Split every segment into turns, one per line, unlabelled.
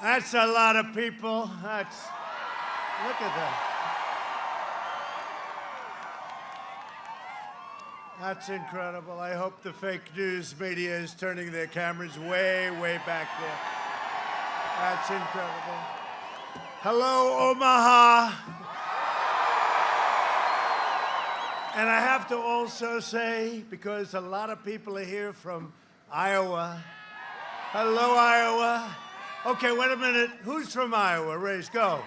That's a lot of people. Look at that. That's incredible. I hope the fake news media is turning their cameras way, way back there. That's incredible. Hello, Omaha. And I have to also say, because a lot of people are here from Iowa. Hello, Iowa. Okay, wait a minute. Who's from Iowa? Raise, go.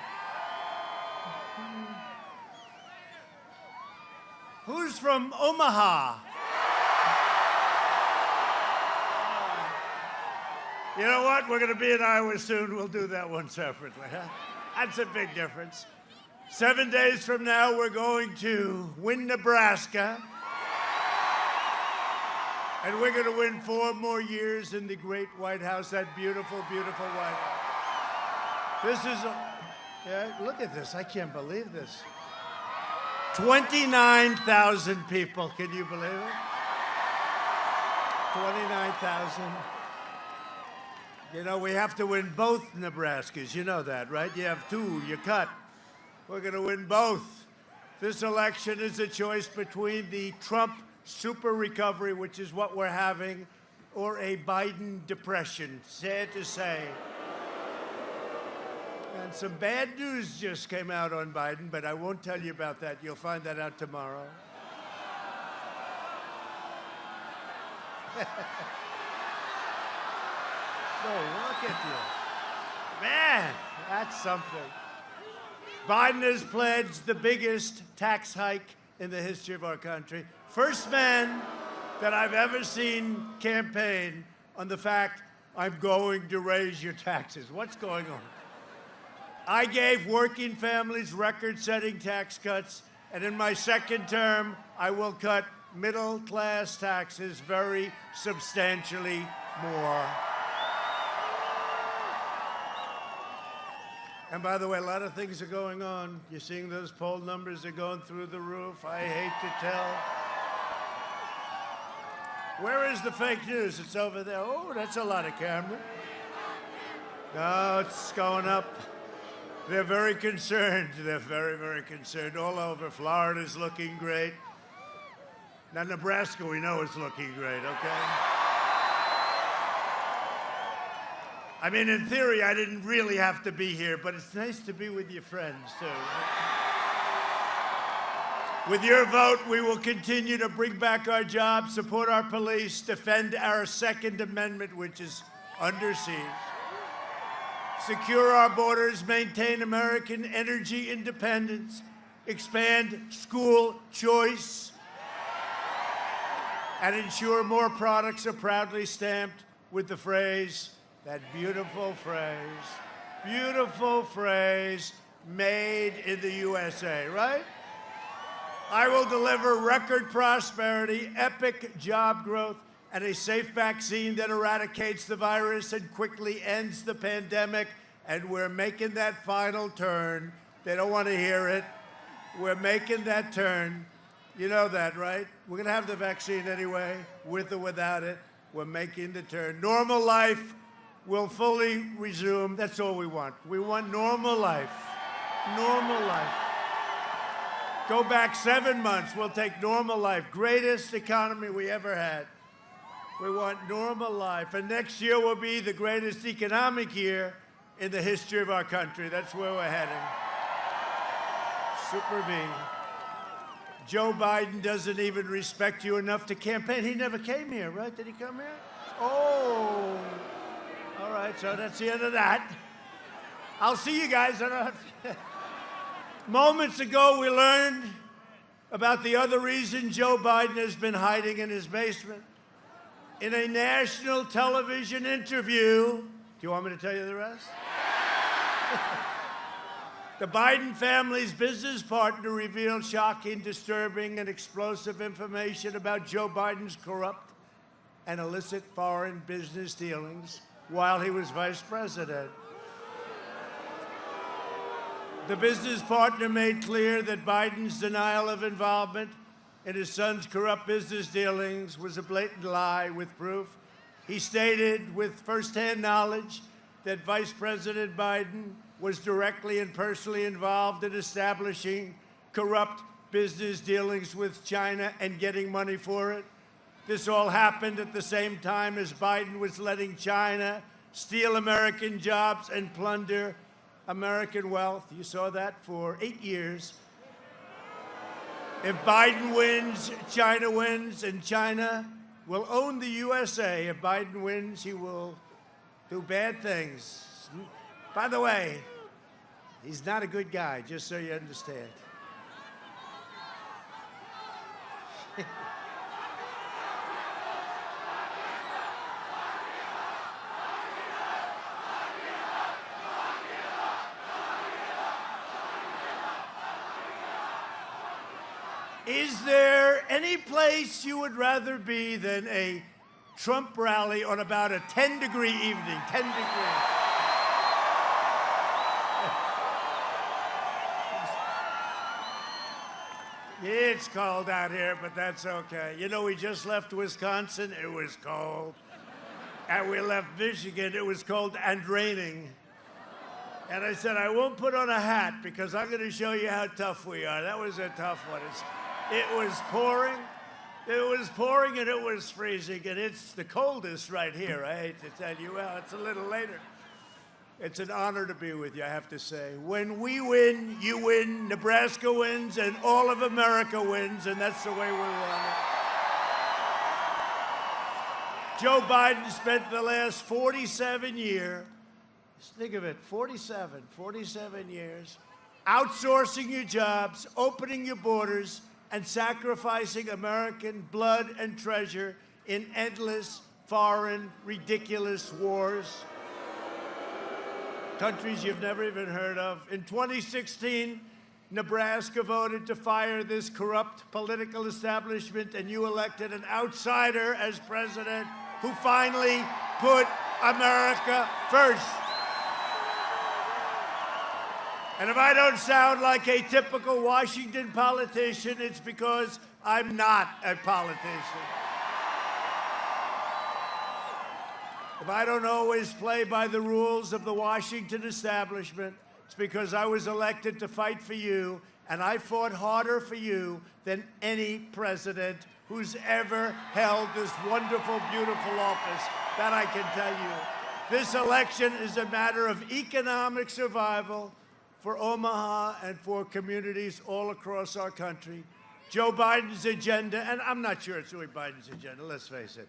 Who's from Omaha? You know what? We're going to be in Iowa soon. We'll do that one separately. Huh? That's a big difference. 7 days from now, we're going to win Nebraska. And we're going to win 4 more years in the great White House, that beautiful, beautiful White House. This is, yeah, look at this. I can't believe this. 29,000 people. Can you believe it? 29,000. You know, we have to win both Nebraskas. You know that, right? You have 2, you cut. We're going to win both. This election is a choice between the Trump super recovery, which is what we're having, or a Biden depression. Sad to say. And some bad news just came out on Biden, but I won't tell you about that. You'll find that out tomorrow. Oh, look at you. Man, that's something. Biden has pledged the biggest tax hike in the history of our country. First man that I've ever seen campaign on the fact, I'm going to raise your taxes. What's going on? I gave working families record-setting tax cuts, and in my second term, I will cut middle-class taxes very substantially more. And by the way, a lot of things are going on. You're seeing those poll numbers are going through the roof. I hate to tell. Where is the fake news? It's over there. Oh, that's a lot of camera. No, it's going up. They're very concerned. They're very, very concerned. All over. Florida's looking great. Now, Nebraska, we know is looking great, okay? I mean, in theory, I didn't really have to be here, but it's nice to be with your friends, too. With your vote, we will continue to bring back our jobs, support our police, defend our Second Amendment, which is under siege, secure our borders, maintain American energy independence, expand school choice, and ensure more products are proudly stamped with the phrase, that beautiful phrase, made in the USA, right? I will deliver record prosperity, epic job growth, and a safe vaccine that eradicates the virus and quickly ends the pandemic. And we're making that final turn. They don't want to hear it. We're making that turn. You know that, right? We're going to have the vaccine anyway, with or without it. We're making the turn. Normal life will fully resume. That's all we want. We want normal life. Normal life. Go back 7 months. We'll take normal life. Greatest economy we ever had. We want normal life. And next year will be the greatest economic year in the history of our country. That's where we're heading. Super V. Joe Biden doesn't even respect you enough to campaign. He never came here, right? Did he come here? Oh. All right, so that's the end of that. I'll see you guys. Moments ago, we learned about the other reason Joe Biden has been hiding in his basement. In a national television interview, do you want me to tell you the rest? The Biden family's business partner revealed shocking, disturbing, and explosive information about Joe Biden's corrupt and illicit foreign business dealings while he was vice president. The business partner made clear that Biden's denial of involvement in his son's corrupt business dealings was a blatant lie with proof. He stated with firsthand knowledge that Vice President Biden was directly and personally involved in establishing corrupt business dealings with China and getting money for it. This all happened at the same time as Biden was letting China steal American jobs and plunder American wealth. You saw that for 8 years. If Biden wins, China wins, and China will own the USA. If Biden wins, he will do bad things. By the way, he's not a good guy, just so you understand. Is there any place you would rather be than a Trump rally on about a 10-degree evening? 10 degrees. It's cold out here, but that's okay. You know, we just left Wisconsin. It was cold. And we left Michigan. It was cold and raining. And I said, I won't put on a hat because I'm going to show you how tough we are. That was a tough one. It was pouring. It was pouring and it was freezing. And it's the coldest right here. I hate to tell you. Well, it's a little later. It's an honor to be with you, I have to say. When we win, you win, Nebraska wins, and all of America wins. And that's the way we want it. Joe Biden spent the last 47 years, think of it, 47 years, outsourcing your jobs, opening your borders, and sacrificing American blood and treasure in endless, foreign, ridiculous wars. Countries you've never even heard of. In 2016, Nebraska voted to fire this corrupt political establishment, and you elected an outsider as president who finally put America first. And if I don't sound like a typical Washington politician, it's because I'm not a politician. If I don't always play by the rules of the Washington establishment, it's because I was elected to fight for you, and I fought harder for you than any president who's ever held this wonderful, beautiful office. That I can tell you. This election is a matter of economic survival for Omaha and for communities all across our country. Joe Biden's agenda, and I'm not sure it's really Biden's agenda, let's face it.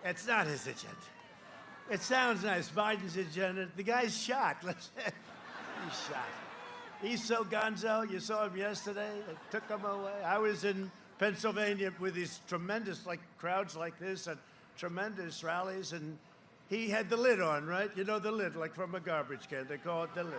It's not his agenda. It sounds nice, Biden's agenda. The guy's shot. He's shot. He's so gonzo. You saw him yesterday. They took him away. I was in Pennsylvania with these tremendous, crowds like this and tremendous rallies, and he had the lid on, right? You know the lid, like from a garbage can. They call it the lid.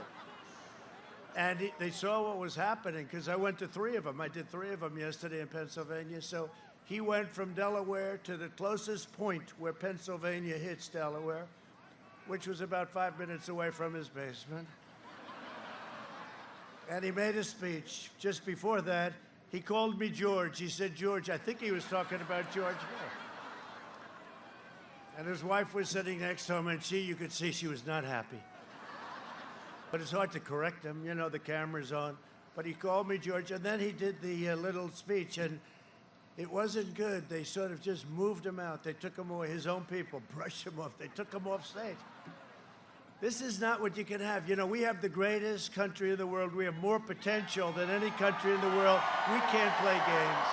And they saw what was happening because I went to 3 of them. I did 3 of them yesterday in Pennsylvania. So he went from Delaware to the closest point where Pennsylvania hits Delaware, which was about 5 minutes away from his basement. And he made a speech. Just before that, he called me George. He said, George, I think he was talking about George Bush. And his wife was sitting next to him, and you could see she was not happy. But it's hard to correct him. You know, the camera's on. But he called me George, and then he did the little speech, and it wasn't good. They sort of just moved him out. They took him away. His own people brushed him off. They took him off stage. This is not what you can have. You know, we have the greatest country in the world. We have more potential than any country in the world. We can't play games.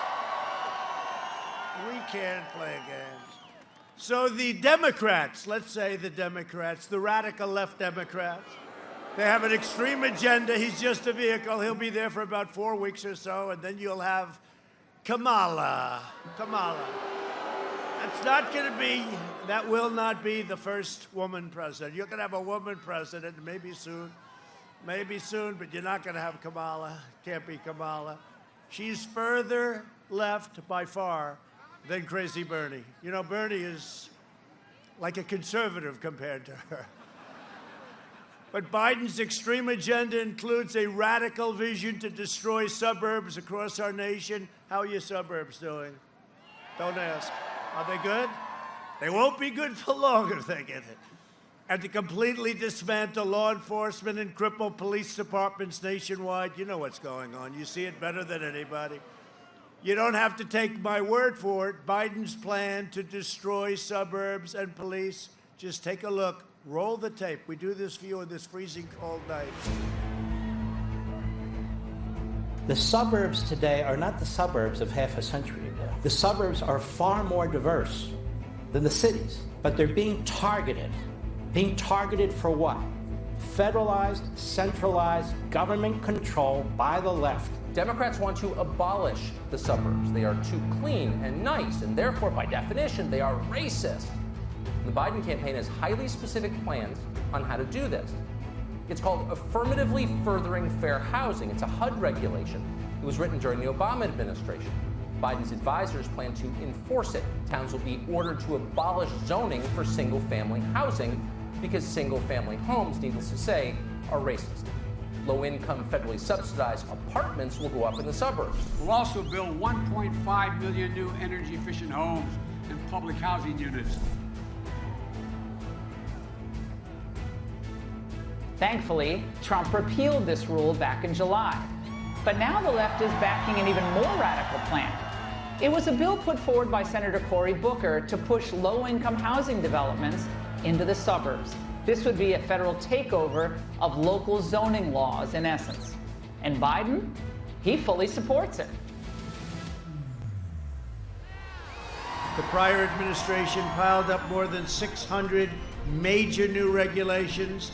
We can't play games. So the Democrats, let's say the Democrats, the radical left Democrats, they have an extreme agenda. He's just a vehicle. He'll be there for about 4 weeks or so, and then you'll have Kamala. That will not be the first woman president. You're going to have a woman president, maybe soon, but you're not going to have Kamala. Can't be Kamala. She's further left by far than crazy Bernie. You know, Bernie is like a conservative compared to her. But Biden's extreme agenda includes a radical vision to destroy suburbs across our nation. How are your suburbs doing? Don't ask. Are they good? They won't be good for long if they get it. And to completely dismantle law enforcement and cripple police departments nationwide. You know what's going on. You see it better than anybody. You don't have to take my word for it. Biden's plan to destroy suburbs and police. Just take a look. Roll the tape. We do this for you on this freezing cold night.
The suburbs today are not the suburbs of half a century ago. The suburbs are far more diverse than the cities, but they're being targeted. Being targeted for what? Federalized, centralized government control by the left.
Democrats want to abolish the suburbs. They are too clean and nice, and therefore, by definition, they are racist. The Biden campaign has highly specific plans on how to do this. It's called Affirmatively Furthering Fair Housing. It's a HUD regulation. It was written during the Obama administration. Biden's advisors plan to enforce it. Towns will be ordered to abolish zoning for single-family housing because single-family homes, needless to say, are racist. Low-income, federally subsidized apartments will go up in the suburbs.
We'll also build 1.5 million new energy-efficient homes and public housing units.
Thankfully, Trump repealed this rule back in July. But now the left is backing an even more radical plan. It was a bill put forward by Senator Cory Booker to push low-income housing developments into the suburbs. This would be a federal takeover of local zoning laws, in essence. And Biden, he fully supports it.
The prior administration piled up more than 600 major new regulations,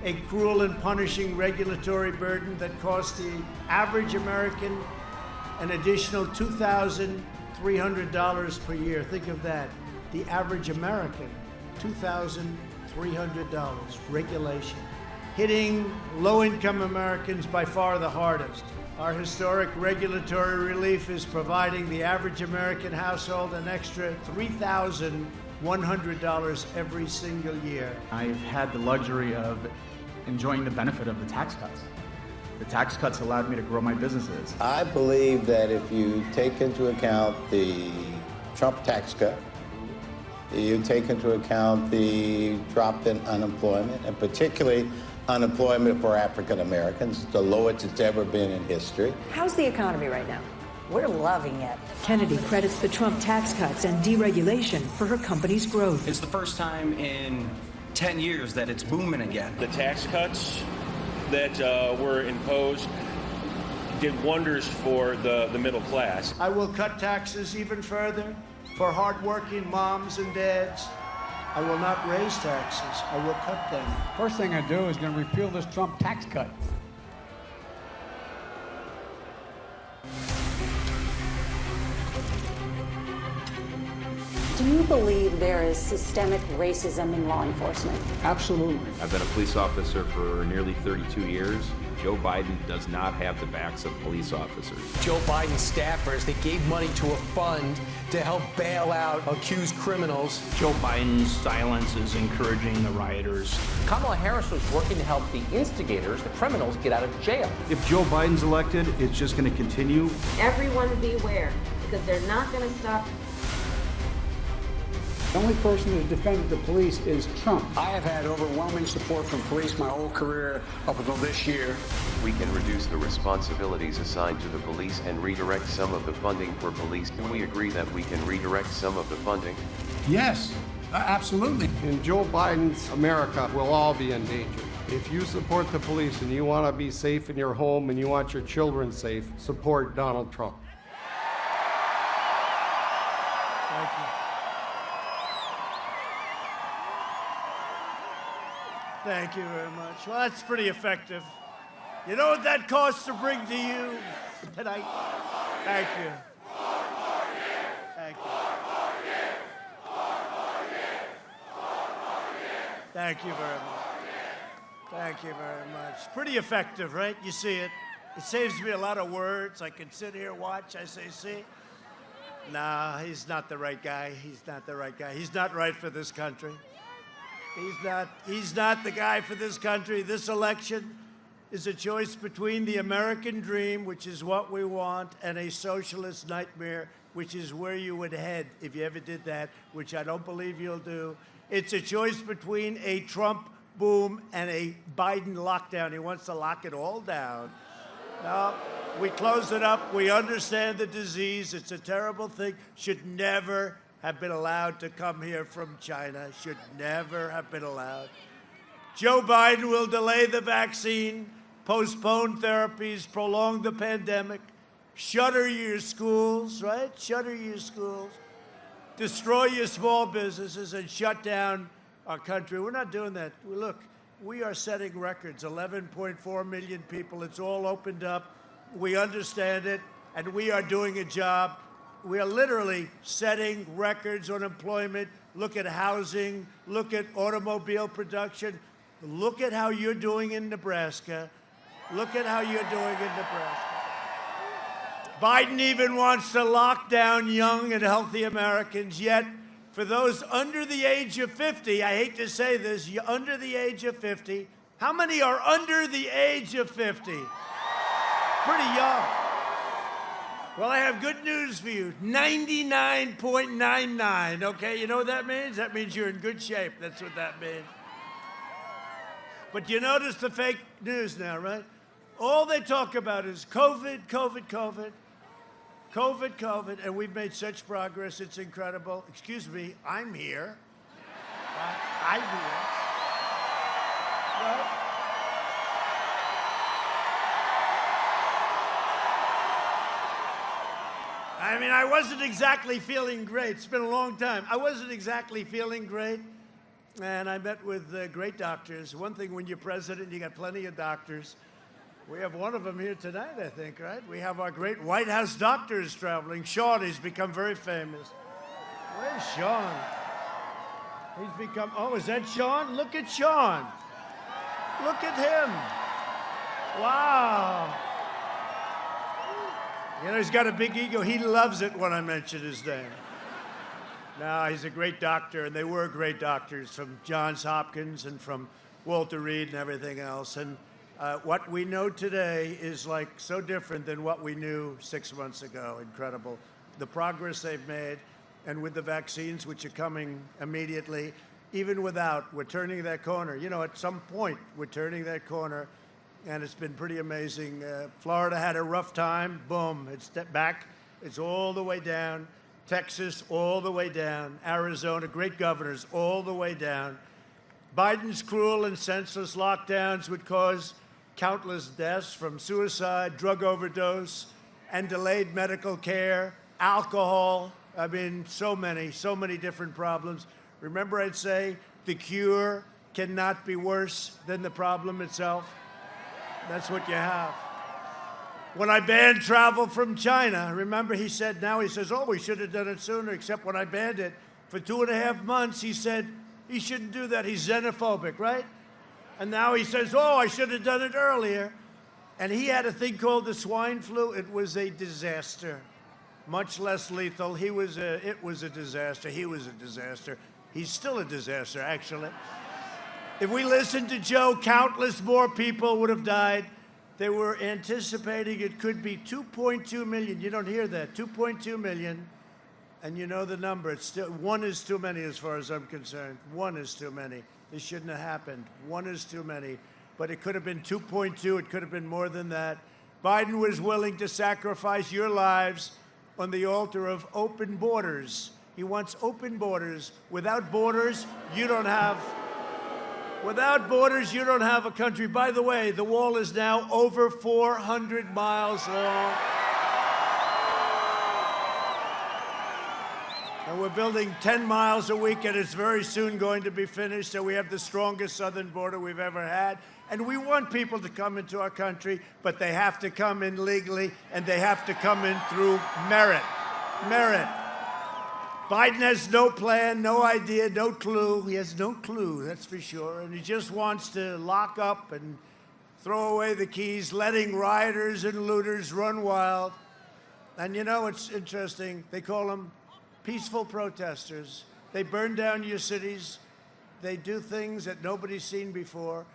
a cruel and punishing regulatory burden that cost the average American an additional $2,300 per year. Think of that. The average American, $2,300 regulation, hitting low-income Americans by far the hardest. Our historic regulatory relief is providing the average American household an extra $3,100 every single year.
I've had the luxury of enjoying the benefit of the tax cuts. The tax cuts allowed me to grow my businesses.
I believe that if you take into account the Trump tax cut, you take into account the drop in unemployment, and particularly unemployment for African Americans, the lowest it's ever been in history.
How's the economy right now?
We're loving it.
Kennedy credits the Trump tax cuts and deregulation for her company's growth.
It's the first time in 10 years that it's booming again.
The tax cuts that were imposed did wonders for the middle class.
I will cut taxes even further for hardworking moms and dads. I will not raise taxes. I will cut them.
First thing I do is going to repeal this Trump tax cut.
Do you believe there is systemic racism in law enforcement?
Absolutely.
I've been a police officer for nearly 32 years. Joe Biden does not have the backs of police officers.
Joe Biden's staffers, they gave money to a fund to help bail out accused criminals.
Joe Biden's silence is encouraging the rioters.
Kamala Harris was working to help the instigators, the criminals, get out of jail.
If Joe Biden's elected, it's just going to continue.
Everyone beware, because they're not going to stop.
The only person who's defended the police is Trump.
I have had overwhelming support from police my whole career up until this year.
We can reduce the responsibilities assigned to the police and redirect some of the funding for police. Can we agree that we can redirect some of the funding?
Yes, absolutely.
In Joe Biden's America, we'll all be in danger. If you support the police and you want to be safe in your home and you want your children safe, support Donald Trump.
Thank you. Thank you very much. Well, that's pretty effective. You know what that costs to bring to you tonight? Thank you. Thank you. Thank you very much. Thank you very much. Pretty effective, right? You see it. It saves me a lot of words. I can sit here, watch, I say, see? Nah, he's not the right guy. He's not the right guy. He's not right for this country. He's not the guy for this country. This election is a choice between the American dream, which is what we want, and a socialist nightmare, which is where you would head if you ever did that, which I don't believe you'll do. It's a choice between a Trump boom and a Biden lockdown. He wants to lock it all down. No, we close it up. We understand the disease. It's a terrible thing. Should never have been allowed to come here from China. Should never have been allowed. Joe Biden will delay the vaccine, postpone therapies, prolong the pandemic, shutter your schools, right? Shutter your schools, destroy your small businesses, and shut down our country. We're not doing that. Look, we are setting records, 11.4 million people. It's all opened up. We understand it, and we are doing a job. We are literally setting records on employment. Look at housing. Look at automobile production. Look at how you're doing in Nebraska. Look at how you're doing in Nebraska. Biden even wants to lock down young and healthy Americans, yet for those under the age of 50, I hate to say this, you're under the age of 50. How many are under the age of 50? Pretty young. Well, I have good news for you. 99.99, okay? You know what that means? That means you're in good shape. That's what that means. But you notice the fake news now, right? All they talk about is COVID, COVID, COVID, COVID, COVID, and we've made such progress. It's incredible. Excuse me, I'm here. I'm here. Right? I mean, I wasn't exactly feeling great. It's been a long time. I wasn't exactly feeling great. And I met with great doctors. One thing, when you're president, you got plenty of doctors. We have one of them here tonight, I think, right? We have our great White House doctors traveling. Sean, he's become very famous. Where's Sean? He's become, oh, is that Sean? Look at Sean. Look at him. Wow. You know, he's got a big ego. He loves it when I mention his name. No, he's a great doctor, and they were great doctors from Johns Hopkins and from Walter Reed and everything else. And what we know today is like so different than what we knew 6 months ago. Incredible. The progress they've made, and with the vaccines, which are coming immediately, even without, we're turning that corner. You know, at some point, we're turning that corner, and it's been pretty amazing. Florida had a rough time. Boom, it's back. It's all the way down. Texas, all the way down. Arizona, great governors, all the way down. Biden's cruel and senseless lockdowns would cause countless deaths from suicide, drug overdose, and delayed medical care, alcohol. I mean, so many different problems. Remember, I'd say the cure cannot be worse than the problem itself. That's what you have. When I banned travel from China, remember he said, now he says, oh, we should have done it sooner, except when I banned it for 2.5 months, he said, he shouldn't do that. He's xenophobic, right? And now he says, oh, I should have done it earlier. And he had a thing called the swine flu. It was a disaster, much less lethal. It was a disaster. He was a disaster. He's still a disaster, actually. If we listened to Joe, countless more people would have died. They were anticipating it could be 2.2 million. You don't hear that, 2.2 million. And you know the number. It's still, one is too many as far as I'm concerned. One is too many. This shouldn't have happened. One is too many. But it could have been 2.2. It could have been more than that. Biden was willing to sacrifice your lives on the altar of open borders. He wants open borders. Without borders, you don't have... Without borders, you don't have a country. By the way, the wall is now over 400 miles long. And we're building 10 miles a week, and it's very soon going to be finished. So we have the strongest southern border we've ever had. And we want people to come into our country, but they have to come in legally, and they have to come in through merit. Merit. Biden has no plan, no idea, no clue. He has no clue, that's for sure. And he just wants to lock up and throw away the keys, letting rioters and looters run wild. And you know, it's interesting. They call them peaceful protesters. They burn down your cities. They do things that nobody's seen before.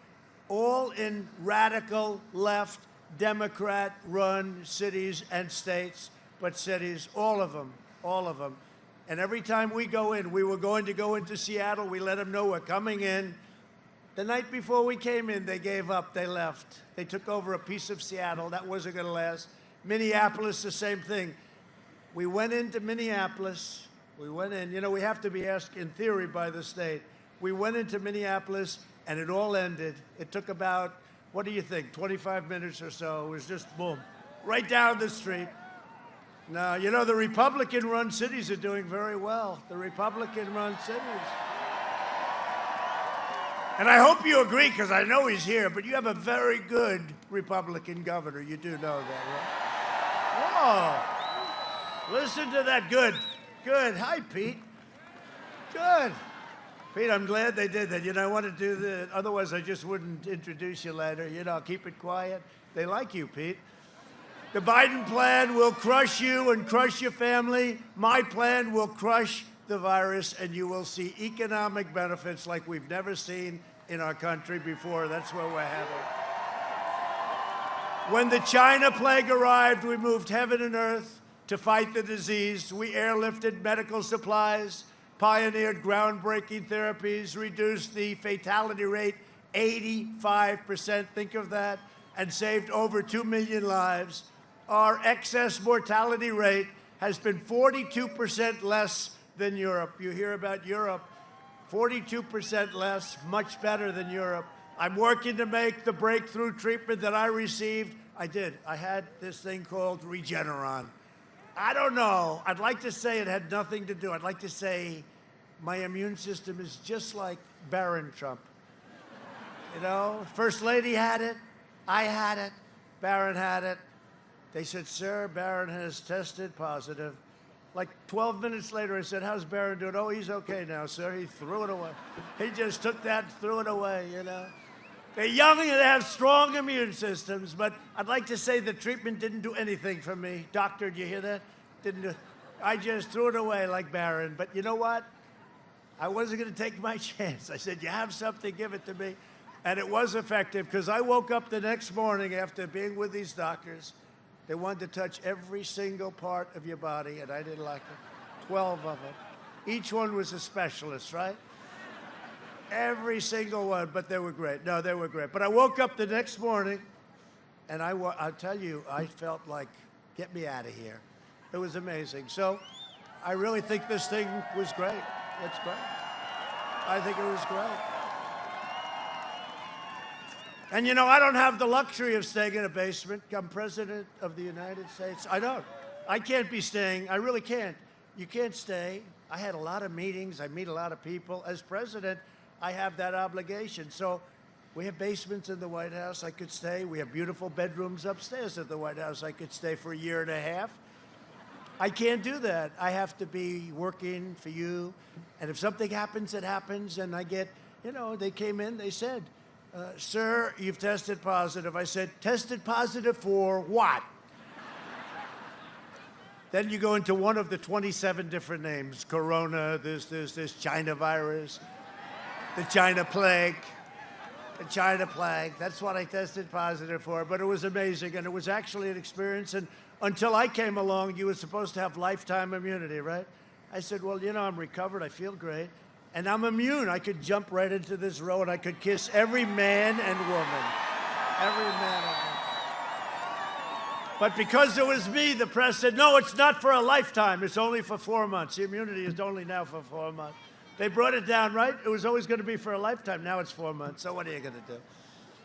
all in radical left, Democrat-run cities and states, but cities, all of them, all of them. And every time we go in, we were going to go into Seattle, we let them know we're coming in. The night before we came in, they gave up, they left. They took over a piece of Seattle, that wasn't gonna last. Minneapolis, the same thing. We went into Minneapolis, we went in, you know, we have to be asked in theory by the state. We went into Minneapolis and it all ended. It took about, what do you think, 25 minutes or so. It was just boom, right down the street. Now, you know, the Republican-run cities are doing very well. The Republican-run cities. And I hope you agree, because I know he's here, but you have a very good Republican governor. You do know that, right? Whoa. Listen to that. Good. Good. Hi, Pete. Good. Pete, I'm glad they did that. You know, I want to do that. Otherwise, I just wouldn't introduce you later. You know, keep it quiet. They like you, Pete. The Biden plan will crush you and crush your family. My plan will crush the virus, and you will see economic benefits like we've never seen in our country before. That's where we're headed. When the China plague arrived, we moved heaven and earth to fight the disease. We airlifted medical supplies, pioneered groundbreaking therapies, reduced the fatality rate 85%, think of that, and saved over 2 million lives. Our excess mortality rate has been 42% less than Europe. You hear about Europe, 42% less, much better than Europe. I'm working to make the breakthrough treatment that I received. I did. I had this thing called Regeneron. I don't know. I'd like to say it had nothing to do. I'd like to say my immune system is just like Barron Trump. You know, First Lady had it. I had it. Barron had it. They said, sir, Barron has tested positive. Like 12 minutes later, I said, how's Barron doing? Oh, he's okay now, sir. He threw it away. He just took that and threw it away, you know. They're young and they have strong immune systems, but I'd like to say the treatment didn't do anything for me. Doctor, do you hear that? Didn't do. I just threw it away like Barron. But you know what? I wasn't going to take my chance. I said, you have something, give it to me. And it was effective, because I woke up the next morning after being with these doctors. They wanted to touch every single part of your body, and I didn't like it. 12 of them. Each one was a specialist, right? Every single one, but they were great. No, they were great. But I woke up the next morning, and I'll tell you, I felt like, get me out of here. It was amazing. So I really think this thing was great. It's great. I think it was great. And you know, I don't have the luxury of staying in a basement. I'm president of the United States. I don't. I can't be staying. I really can't. You can't stay. I had a lot of meetings. I meet a lot of people. As president, I have that obligation. So we have basements in the White House. I could stay. We have beautiful bedrooms upstairs at the White House. I could stay for a year and a half. I can't do that. I have to be working for you. And if something happens, it happens. And I get, you know, they came in, they said, sir, you've tested positive. I said, tested positive for what? Then you go into one of the 27 different names. Corona, this China virus, the China plague, the China plague. That's what I tested positive for. But it was amazing, and it was actually an experience. And until I came along, you were supposed to have lifetime immunity, right? I said, well, you know, I'm recovered. I feel great. And I'm immune. I could jump right into this row and I could kiss every man and woman. Every man and woman. But because it was me, the press said, no, it's not for a lifetime. It's only for 4 months. The immunity is only now for 4 months. They brought it down, right? It was always going to be for a lifetime. Now it's 4 months. So what are you going to do?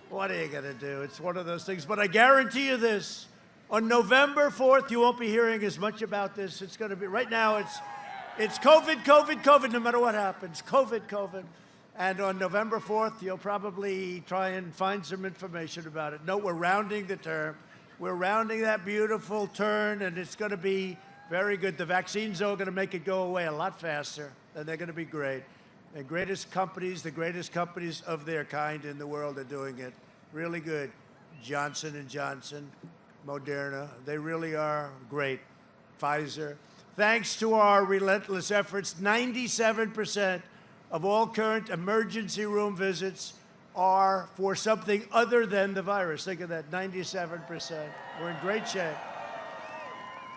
What are you going to do? It's one of those things. But I guarantee you this. On November 4th, you won't be hearing as much about this. It's going to be, right now, it's COVID, COVID, COVID, no matter what happens. COVID, COVID. And on November 4th, you'll probably try and find some information about it. No, we're rounding the term. We're rounding that beautiful turn, and it's going to be very good. The vaccines are going to make it go away a lot faster, and they're going to be great. The greatest companies of their kind in the world are doing it. Really good. Johnson & Johnson, Moderna, they really are great. Pfizer. Thanks to our relentless efforts, 97% of all current emergency room visits are for something other than the virus. Think of that, 97%. We're in great shape.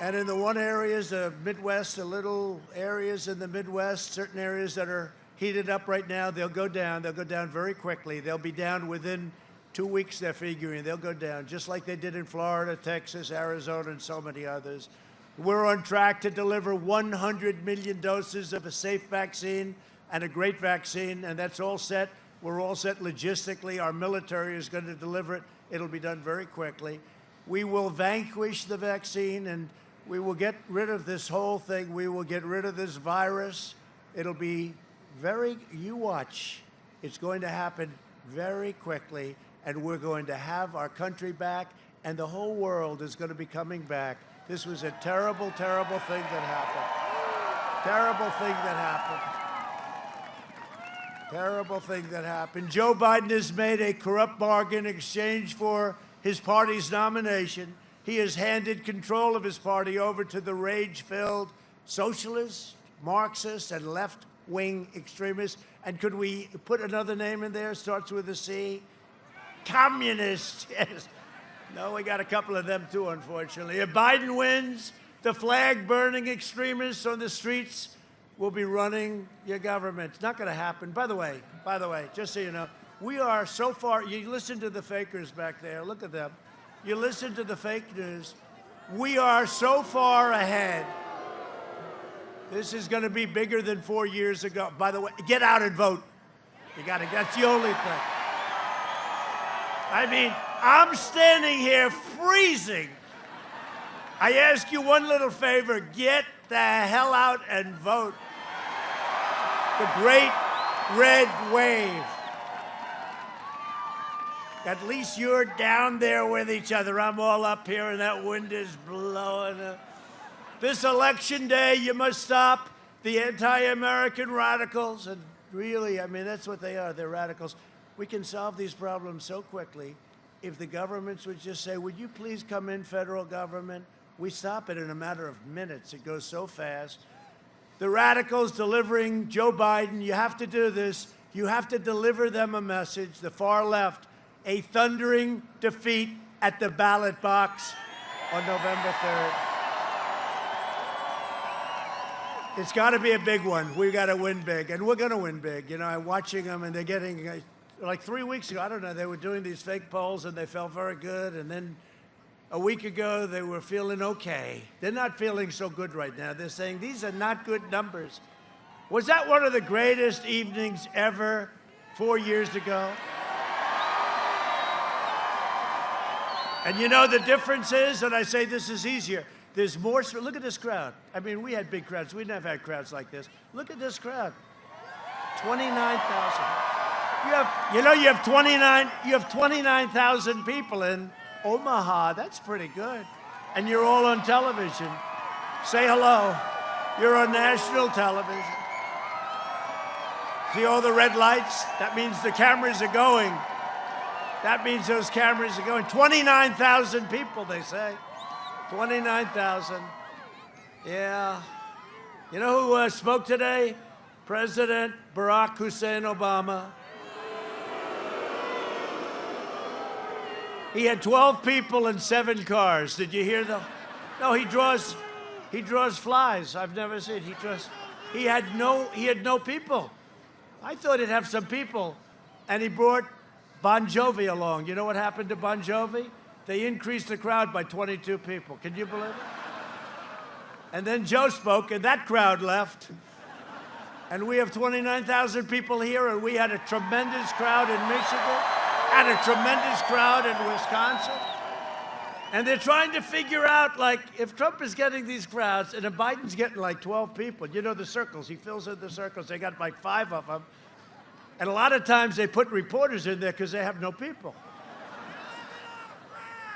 And in the one areas, the Midwest, the little areas in the Midwest, certain areas that are heated up right now, they'll go down. They'll go down very quickly. They'll be down within 2 weeks, they're figuring. They'll go down, just like they did in Florida, Texas, Arizona, and so many others. We're on track to deliver 100 million doses of a safe vaccine and a great vaccine, and that's all set. We're all set logistically. Our military is going to deliver it. It'll be done very quickly. We will vanquish the vaccine, and we will get rid of this whole thing. We will get rid of this virus. It'll be you watch. It's going to happen very quickly, and we're going to have our country back, and the whole world is going to be coming back. This was a terrible, terrible thing that happened. Terrible thing that happened. Terrible thing that happened. Joe Biden has made a corrupt bargain in exchange for his party's nomination. He has handed control of his party over to the rage-filled socialists, Marxists, and left-wing extremists. And could we put another name in there? Starts with a C. Communists, yes. No, we got a couple of them too, unfortunately. If Biden wins, the flag-burning extremists on the streets will be running your government. It's not going to happen. By the way, just so you know, we are so far, you listen to the fakers back there, look at them. You listen to the fake news. We are so far ahead. This is going to be bigger than 4 years ago. By the way, get out and vote. That's the only thing. I mean, I'm standing here freezing. I ask you one little favor, get the hell out and vote. The great red wave. At least you're down there with each other. I'm all up here and that wind is blowing up. This election day, you must stop the anti-American radicals. And really, I mean, that's what they are. They're radicals. We can solve these problems so quickly if the governments would just say, would you please come in, federal government? We stop it in a matter of minutes. It goes so fast. The radicals delivering Joe Biden, you have to do this. You have to deliver them a message, the far left, a thundering defeat at the ballot box on November 3rd. It's got to be a big one. We've got to win big, and we're going to win big. You know, I'm watching them, and they're getting, like 3 weeks ago, I don't know, they were doing these fake polls, and they felt very good, and then a week ago, they were feeling okay. They're not feeling so good right now. They're saying, these are not good numbers. Was that one of the greatest evenings ever 4 years ago? And you know the difference is, and I say this is easier, there's more, look at this crowd. I mean, we had big crowds. We never had crowds like this. Look at this crowd, 29,000. You have 29,000 people in Omaha. That's pretty good. And you're all on television. Say hello. You're on national television. See all the red lights? That means the cameras are going. That means those cameras are going. 29,000 people, they say. 29,000. Yeah. You know who spoke today? President Barack Hussein Obama. He had 12 people and 7 cars. Did you hear them? No, he draws flies. I've never seen. He had no people. I thought he'd have some people. And he brought Bon Jovi along. You know what happened to Bon Jovi? They increased the crowd by 22 people. Can you believe it? And then Joe spoke, and that crowd left. And we have 29,000 people here, and we had a tremendous crowd in Michigan, and a tremendous crowd in Wisconsin. And they're trying to figure out, like, if Trump is getting these crowds, and if Biden's getting like 12 people, you know the circles, he fills in the circles, they got like 5 of them. And a lot of times they put reporters in there because they have no people.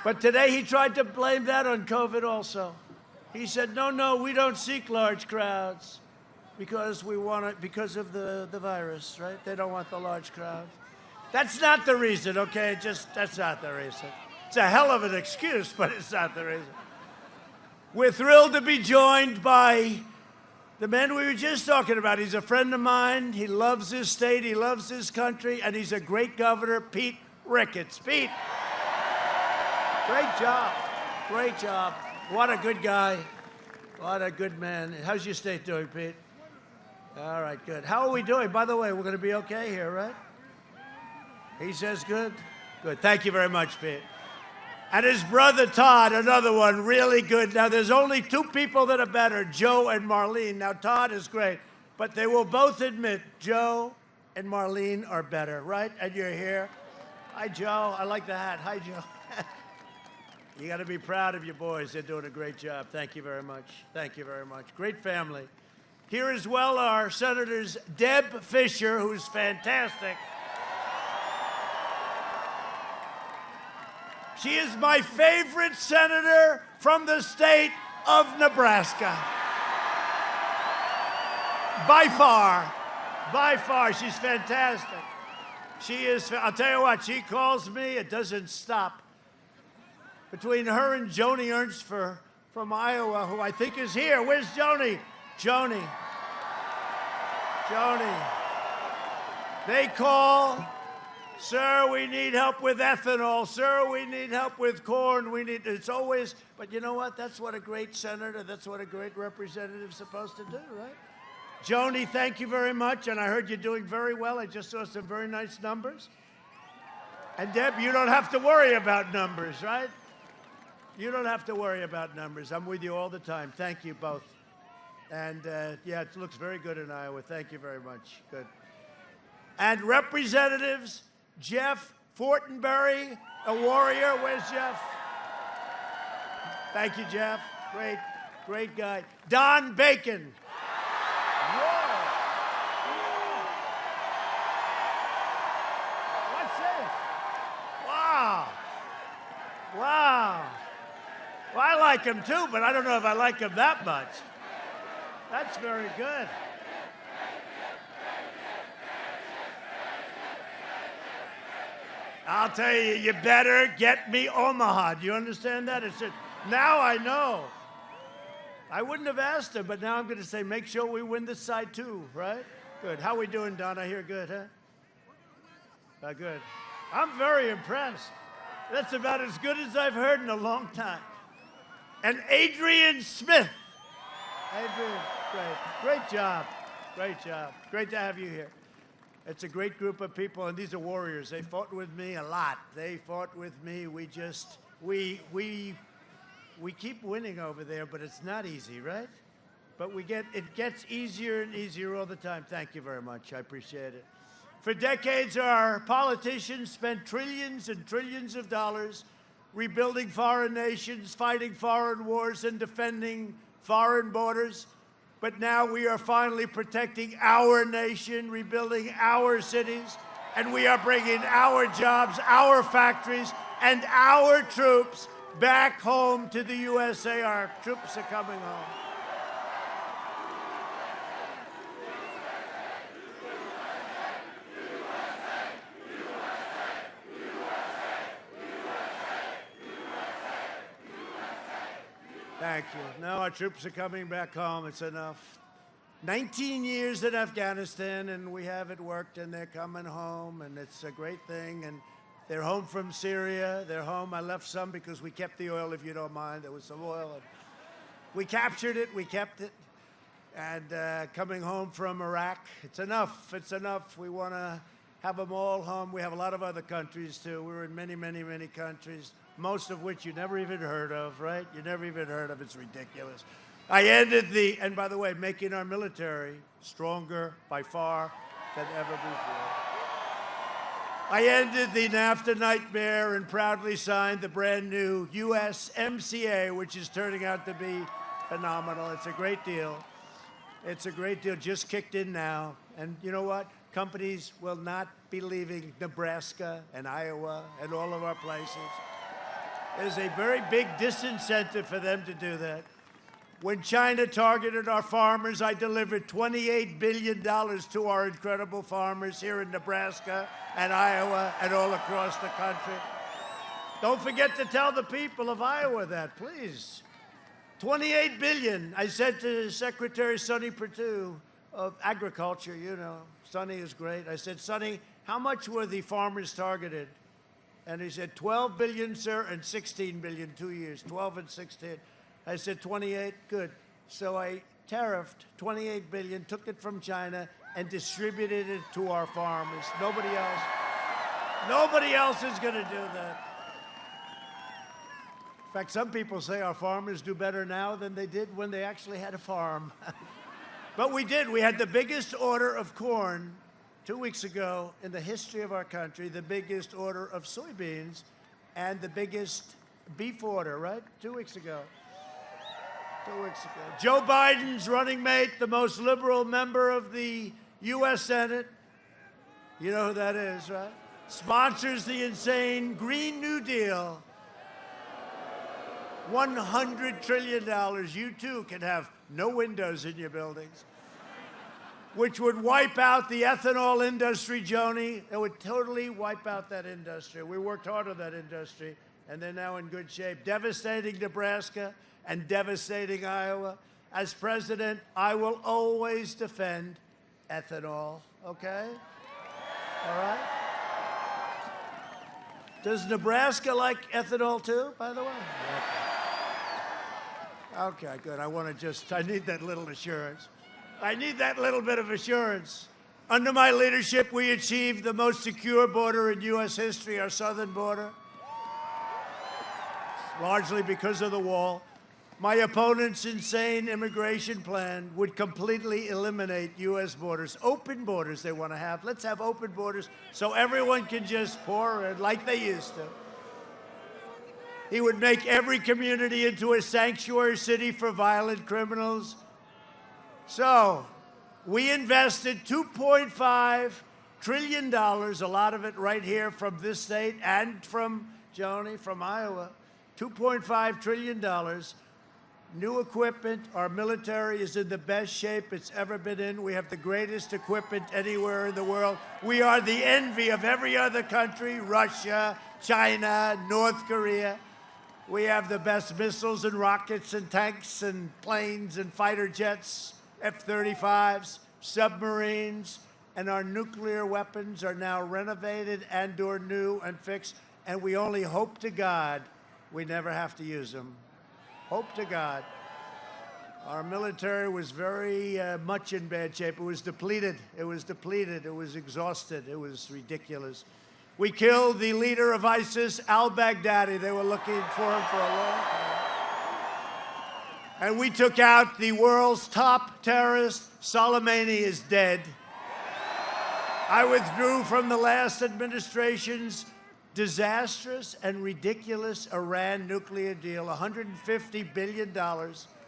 But today he tried to blame that on COVID also. He said, no, we don't seek large crowds because because of the virus, right? They don't want the large crowd. That's not the reason, okay? That's not the reason. It's a hell of an excuse, but it's not the reason. We're thrilled to be joined by The man we were just talking about. He's a friend of mine. He loves his state. He loves his country. And he's a great governor, Pete Ricketts. Pete, great job. Great job. What a good guy. What a good man. How's your state doing, Pete? All right, good. How are we doing? By the way, we're going to be okay here, right? He says good? Good. Thank you very much, Pete. And his brother Todd, another one, really good. Now, there's only two people that are better, Joe and Marlene. Now, Todd is great, but they will both admit Joe and Marlene are better, right? And you're here. Hi, Joe. I like the hat. Hi, Joe. You got to be proud of your boys. They're doing a great job. Thank you very much. Thank you very much. Great family. Here as well are Senators Deb Fischer, who's fantastic. She is my favorite senator from the state of Nebraska. By far. By far. She's fantastic. She is, I'll tell you what, she calls me, it doesn't stop. Between her and Joni Ernst from Iowa, who I think is here. Where's Joni? Joni. They call, sir, we need help with ethanol. Sir, we need help with corn. It's always, but you know what? That's what a great senator, that's what a great representative is supposed to do, right? Joni, thank you very much. And I heard you're doing very well. I just saw some very nice numbers. And Deb, you don't have to worry about numbers, right? You don't have to worry about numbers. I'm with you all the time. Thank you both. And yeah, it looks very good in Iowa. Thank you very much. Good. And Representatives Jeff Fortenberry, a warrior. Where's Jeff? Thank you, Jeff. Great, great guy. Don Bacon. Whoa. What's this? Wow. Wow. Well, I like him too, but I don't know if I like him that much. That's very good. I'll tell you, you better get me Omaha. Do you understand that? Now I know. I wouldn't have asked him, but now I'm going to say, make sure we win this side too, right? Good. How we doing, Don? I hear good, huh? Good. I'm very impressed. That's about as good as I've heard in a long time. And Adrian Smith. Adrian, great job. Great job. Great to have you here. It's a great group of people, and these are warriors. They fought with me a lot. They fought with me. We keep winning over there, but it's not easy, right? But it gets easier and easier all the time. Thank you very much. I appreciate it. For decades, our politicians spent trillions and trillions of dollars rebuilding foreign nations, fighting foreign wars, and defending foreign borders. But now we are finally protecting our nation, rebuilding our cities, and we are bringing our jobs, our factories, and our troops back home to the USA. Our troops are coming home. Thank you. No, our troops are coming back home. It's enough. 19 years in Afghanistan, and we have it worked, and they're coming home, and it's a great thing. And they're home from Syria. They're home. I left some because we kept the oil, if you don't mind. There was some oil. And we captured it. We kept it. And coming home from Iraq, it's enough. It's enough. We want to have them all home. We have a lot of other countries, too. We were in many, many, many countries, most of which you never even heard of, right? You never even heard of. It's ridiculous. I ended and by the way, making our military stronger by far than ever before. I ended the NAFTA nightmare and proudly signed the brand new USMCA, which is turning out to be phenomenal. It's a great deal. It's a great deal, just kicked in now. And you know what? Companies will not be leaving Nebraska and Iowa and all of our places. There's a very big disincentive for them to do that. When China targeted our farmers, I delivered $28 billion to our incredible farmers here in Nebraska and Iowa and all across the country. Don't forget to tell the people of Iowa that, please. $28 billion. I said to Secretary Sonny Perdue of Agriculture, you know, Sonny is great. I said, Sonny, how much were the farmers targeted? And he said, 12 billion, sir, and 16 billion, 2 years, 12 and 16. I said, 28, good. So I tariffed 28 billion, took it from China, and distributed it to our farmers. Nobody else is going to do that. In fact, some people say our farmers do better now than they did when they actually had a farm. But we did. We had the biggest order of corn 2 weeks ago in the history of our country, the biggest order of soybeans, and the biggest beef order, right? 2 weeks ago. 2 weeks ago. Joe Biden's running mate, the most liberal member of the U.S. Senate, you know who that is, right? Sponsors the insane Green New Deal. $100 trillion. You too can have no windows in your buildings, which would wipe out the ethanol industry, Joni. It would totally wipe out that industry. We worked hard on that industry, and they're now in good shape. Devastating Nebraska and devastating Iowa. As president, I will always defend ethanol, okay? All right? Does Nebraska like ethanol too, by the way? Okay, good. I need that little assurance. I need that little bit of assurance. Under my leadership, we achieved the most secure border in U.S. history, our southern border, largely because of the wall. My opponent's insane immigration plan would completely eliminate U.S. borders. Open borders they want to have. Let's have open borders so everyone can just pour in like they used to. He would make every community into a sanctuary city for violent criminals. So we invested $2.5 trillion, a lot of it right here from this state and from, Joni, from Iowa. $2.5 trillion. New equipment. Our military is in the best shape it's ever been in. We have the greatest equipment anywhere in the world. We are the envy of every other country, Russia, China, North Korea. We have the best missiles and rockets and tanks and planes and fighter jets, F-35s, submarines, and our nuclear weapons are now renovated and/or new and fixed, and we only hope to God we never have to use them. Hope to God. Our military was very much in bad shape. It was depleted. It was depleted. It was exhausted. It was ridiculous. We killed the leader of ISIS, al-Baghdadi. They were looking for him for a long time. And we took out the world's top terrorist. Soleimani is dead. I withdrew from the last administration's disastrous and ridiculous Iran nuclear deal, $150 billion.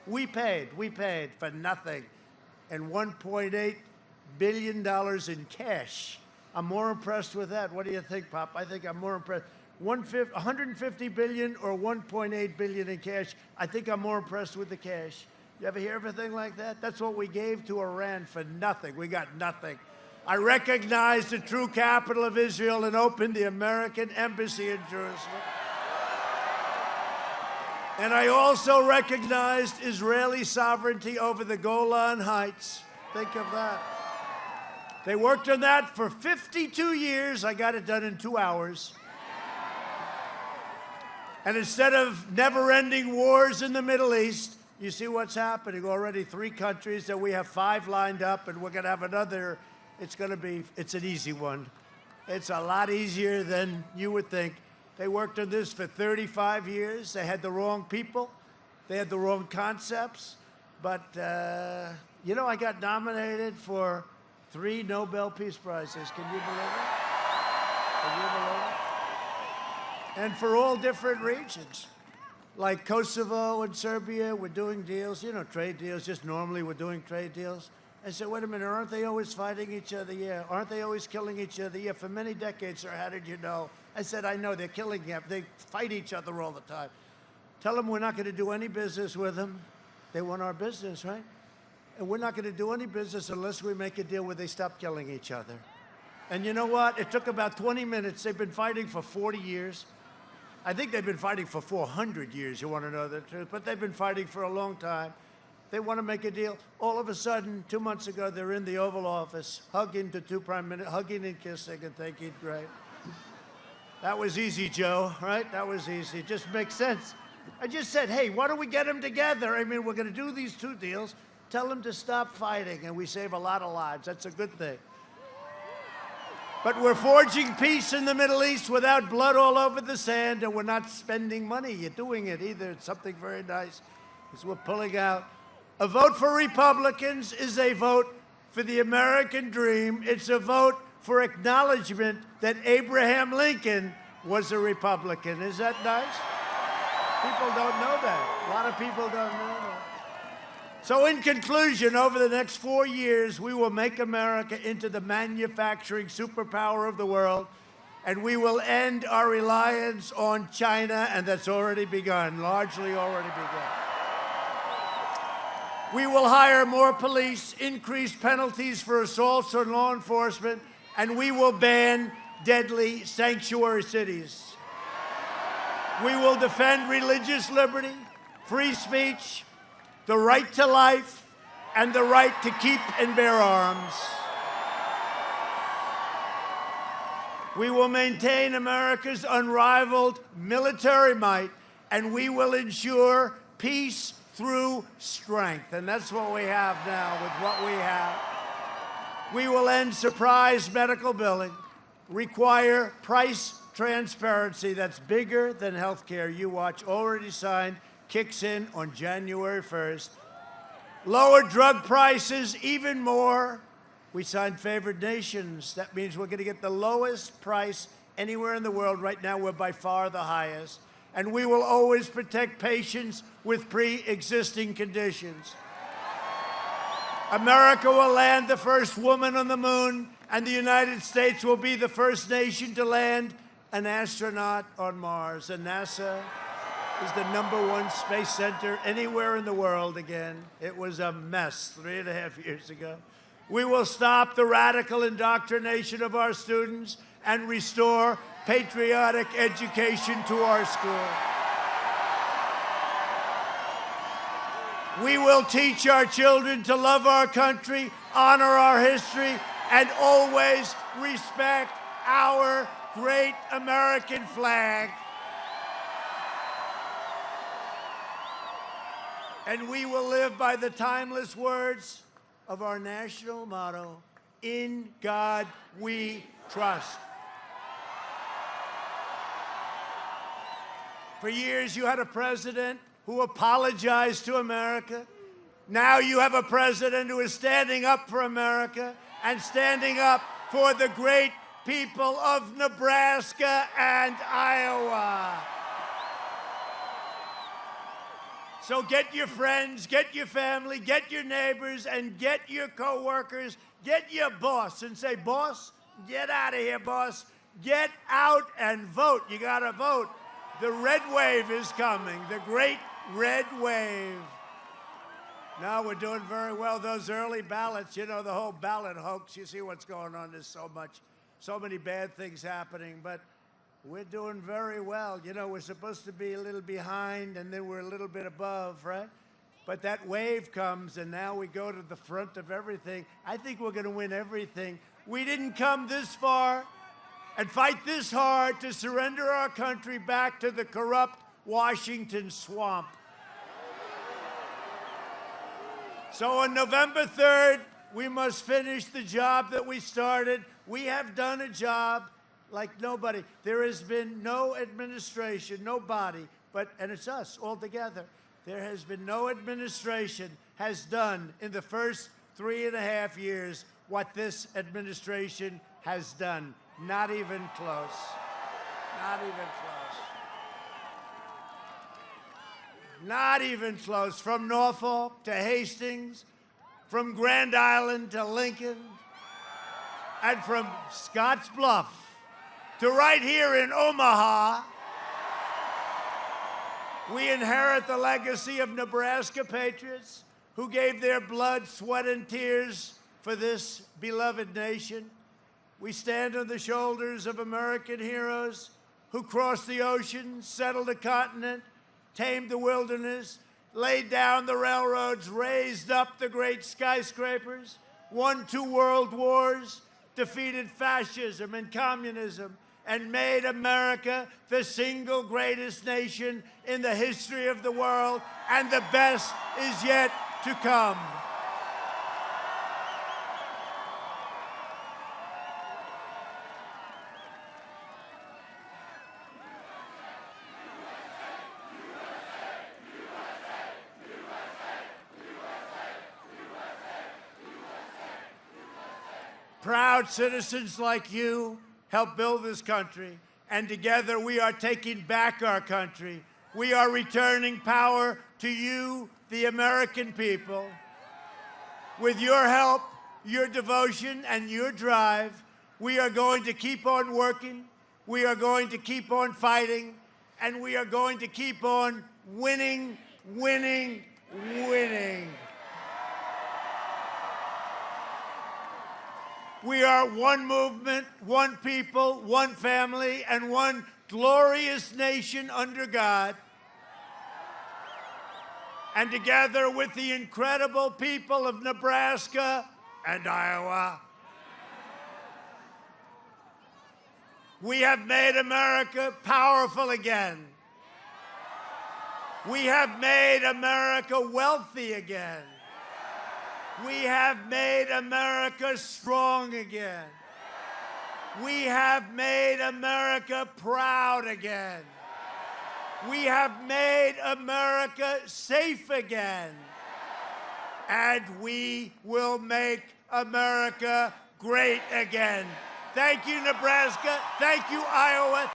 We paid for nothing, and $1.8 billion in cash. I'm more impressed with that. What do you think, Pop? I think I'm more impressed. $150 billion or $1.8 billion in cash. I think I'm more impressed with the cash. You ever hear of a thing like that? That's what we gave to Iran for nothing. We got nothing. I recognized the true capital of Israel and opened the American embassy in Jerusalem. And I also recognized Israeli sovereignty over the Golan Heights. Think of that. They worked on that for 52 years. I got it done in 2 hours. And instead of never-ending wars in the Middle East, you see what's happening. Already 3 countries, and we have 5 lined up, and we're going to have another. It's an easy one. It's a lot easier than you would think. They worked on this for 35 years. They had the wrong people. They had the wrong concepts. But, I got nominated for 3 Nobel Peace Prizes. Can you believe it? Can you believe it? And for all different regions. Like Kosovo and Serbia, we're doing deals, trade deals. Just normally we're doing trade deals. I said, wait a minute, aren't they always fighting each other? Yeah. Aren't they always killing each other? Yeah. For many decades, sir, how did you know? I said, I know. They're killing you. They fight each other all the time. Tell them we're not going to do any business with them. They want our business, right? And we're not going to do any business unless we make a deal where they stop killing each other. And you know what? It took about 20 minutes. They've been fighting for 40 years. I think they've been fighting for 400 years, you want to know the truth, but they've been fighting for a long time. They want to make a deal. All of a sudden, 2 months ago, they're in the Oval Office, hugging the two prime ministers, hugging and kissing and thinking, great. That was easy, Joe, right? That was easy. It just makes sense. I just said, hey, why don't we get them together? I mean, we're going to do these two deals, tell them to stop fighting, and we save a lot of lives. That's a good thing. But we're forging peace in the Middle East without blood all over the sand, and we're not spending money. You're doing it either. It's something very nice. Because we're pulling out. A vote for Republicans is a vote for the American dream. It's a vote for acknowledgement that Abraham Lincoln was a Republican. Is that nice? People don't know that. A lot of people don't know that. So in conclusion, over the next 4 years, we will make America into the manufacturing superpower of the world, and we will end our reliance on China, and that's already begun, largely already begun. We will hire more police, increase penalties for assaults on law enforcement, and we will ban deadly sanctuary cities. We will defend religious liberty, free speech, the right to life, and the right to keep and bear arms. We will maintain America's unrivaled military might, and we will ensure peace through strength. And that's what we have now with what we have. We will end surprise medical billing, require price transparency that's bigger than health care. You watch, already signed, kicks in on January 1st. Lower drug prices even more. We signed favored nations. That means we're going to get the lowest price anywhere in the world. Right now, we're by far the highest. And we will always protect patients with pre-existing conditions. America will land the first woman on the moon, and the United States will be the first nation to land an astronaut on Mars. And NASA is the #1 space center anywhere in the world again. It was a mess 3.5 years ago. We will stop the radical indoctrination of our students and restore patriotic education to our school. We will teach our children to love our country, honor our history, and always respect our great American flag. And we will live by the timeless words of our national motto, "In God we trust." For years, you had a president who apologized to America. Now you have a president who is standing up for America and standing up for the great people of Nebraska and Iowa. So get your friends, get your family, get your neighbors, and get your coworkers, get your boss, and say, "Boss, get out of here, boss. Get out and vote. You got to vote. The red wave is coming, the great red wave." Now we're doing very well. Those early ballots, you know, the whole ballot hoax, you see what's going on. There's so many bad things happening, but we're doing very well. You know, we're supposed to be a little behind, and then we're a little bit above, right? But that wave comes, and now we go to the front of everything. I think we're going to win everything. We didn't come this far and fight this hard to surrender our country back to the corrupt Washington swamp. So on November 3rd, we must finish the job that we started. We have done a job like nobody. There has been no administration, nobody, and it's us all together. There has been no administration has done in the first 3.5 years what this administration has done. Not even close. Not even close. Not even close. From Norfolk to Hastings, from Grand Island to Lincoln, and from Scotts Bluff to right here in Omaha, we inherit the legacy of Nebraska patriots who gave their blood, sweat, and tears for this beloved nation. We stand on the shoulders of American heroes who crossed the ocean, settled a continent, tamed the wilderness, laid down the railroads, raised up the great skyscrapers, won 2 world wars, defeated fascism and communism, and made America the single greatest nation in the history of the world, and the best is yet to come. Proud citizens like you help build this country, and together we are taking back our country. We are returning power to you, the American people. With your help, your devotion, and your drive, we are going to keep on working, we are going to keep on fighting, and we are going to keep on winning, winning, winning. We are one movement, one people, one family, and one glorious nation under God. And together with the incredible people of Nebraska and Iowa, we have made America powerful again. We have made America wealthy again. We have made America strong again. We have made America proud again. We have made America safe again. And we will make America great again. Thank you, Nebraska. Thank you, Iowa.